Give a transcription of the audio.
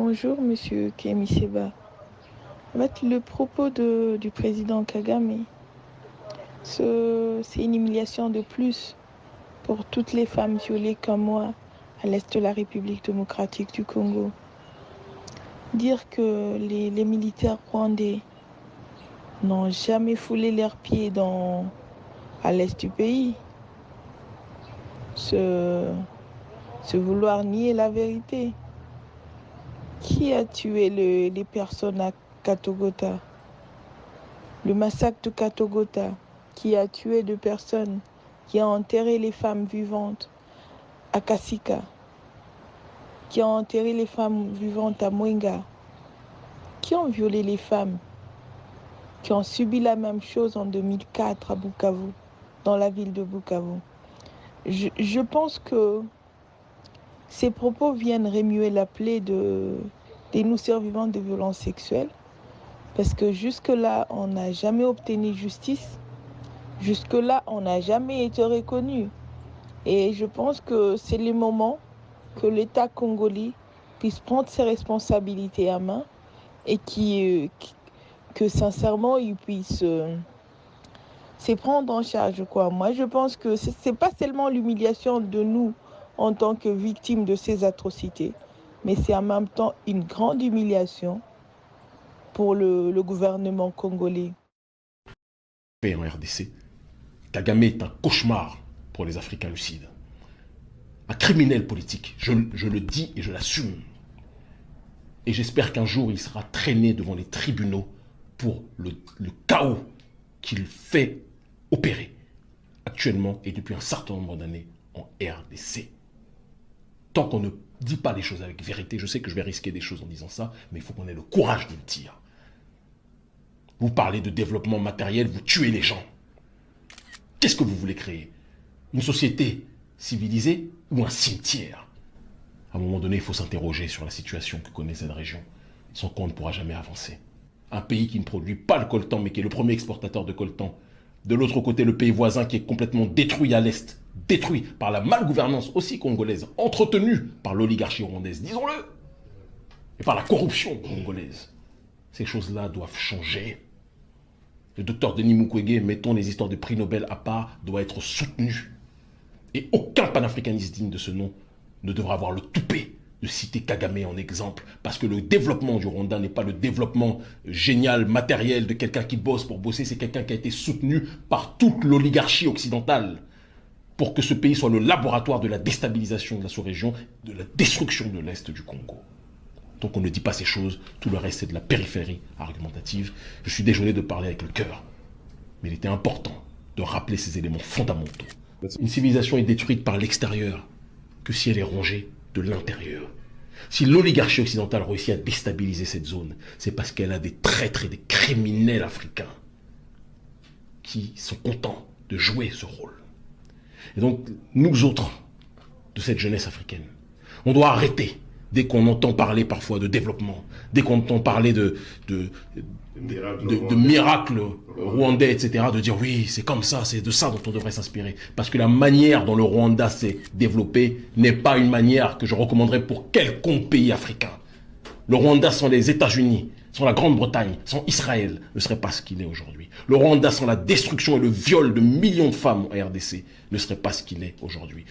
Bonjour, Monsieur Kemi Seba. En fait, le propos du président Kagame, c'est une humiliation de plus pour toutes les femmes violées comme moi à l'est de la République démocratique du Congo. Dire que les militaires rwandais n'ont jamais foulé leurs pieds à l'est du pays, se vouloir nier la vérité. Qui a tué les personnes à Katogota? Le massacre de Katogota, qui a tué 2 personnes, qui a enterré les femmes vivantes à Kasika, qui a enterré les femmes vivantes à Mwenga, qui ont violé les femmes, qui ont subi la même chose en 2004 à Bukavu, dans la ville de Bukavu. Je pense que ces propos viennent remuer la plaie des nous survivants de violences sexuelles, parce que jusque-là, on n'a jamais obtenu justice. Jusque-là, on n'a jamais été reconnu. Et je pense que c'est le moment que l'État congolais puisse prendre ses responsabilités à main et que sincèrement, il puisse se prendre en charge, quoi. Moi, je pense que ce n'est pas seulement l'humiliation de nous en tant que victimes de ces atrocités, mais c'est en même temps une grande humiliation pour le gouvernement congolais. En RDC, Kagame est un cauchemar pour les Africains lucides. Un criminel politique, je le dis et je l'assume. Et j'espère qu'un jour il sera traîné devant les tribunaux pour le chaos qu'il fait opérer actuellement et depuis un certain nombre d'années en RDC. Tant qu'on ne dit pas les choses avec vérité, je sais que je vais risquer des choses en disant ça, mais il faut qu'on ait le courage de le dire. Vous parlez de développement matériel, vous tuez les gens. Qu'est-ce que vous voulez créer? Une société civilisée ou un cimetière? À un moment donné, il faut s'interroger sur la situation que connaît cette région, sans quoi on ne pourra jamais avancer. Un pays qui ne produit pas le coltan, mais qui est le premier exportateur de coltan. De l'autre côté, le pays voisin qui est complètement détruit à l'est, détruit par la malgouvernance aussi congolaise, entretenue par l'oligarchie rwandaise, disons-le, et par la corruption congolaise. Ces choses-là doivent changer. Le docteur Denis Mukwege, mettons les histoires de prix Nobel à part, doit être soutenu. Et aucun panafricaniste digne de ce nom ne devra avoir le toupet de citer Kagame en exemple. Parce que le développement du Rwanda n'est pas le développement génial, matériel de quelqu'un qui bosse pour bosser. C'est quelqu'un qui a été soutenu par toute l'oligarchie occidentale pour que ce pays soit le laboratoire de la déstabilisation de la sous-région, de la destruction de l'Est du Congo. Donc on ne dit pas ces choses, tout le reste c'est de la périphérie argumentative. Je suis désolé de parler avec le cœur, mais il était important de rappeler ces éléments fondamentaux. Une civilisation est détruite par l'extérieur que si elle est rongée de l'intérieur. Si l'oligarchie occidentale réussit à déstabiliser cette zone, c'est parce qu'elle a des traîtres et des criminels africains qui sont contents de jouer ce rôle. Et donc, nous autres, de cette jeunesse africaine, on doit arrêter. Dès qu'on entend parler parfois de développement, dès qu'on entend parler de miracles rwandais, etc., de dire oui, c'est comme ça, c'est de ça dont on devrait s'inspirer. Parce que la manière dont le Rwanda s'est développé n'est pas une manière que je recommanderais pour quelconque pays africain. Le Rwanda sans les États-Unis, sans la Grande-Bretagne, sans Israël, ne serait pas ce qu'il est aujourd'hui. Le Rwanda sans la destruction et le viol de millions de femmes en RDC ne serait pas ce qu'il est aujourd'hui.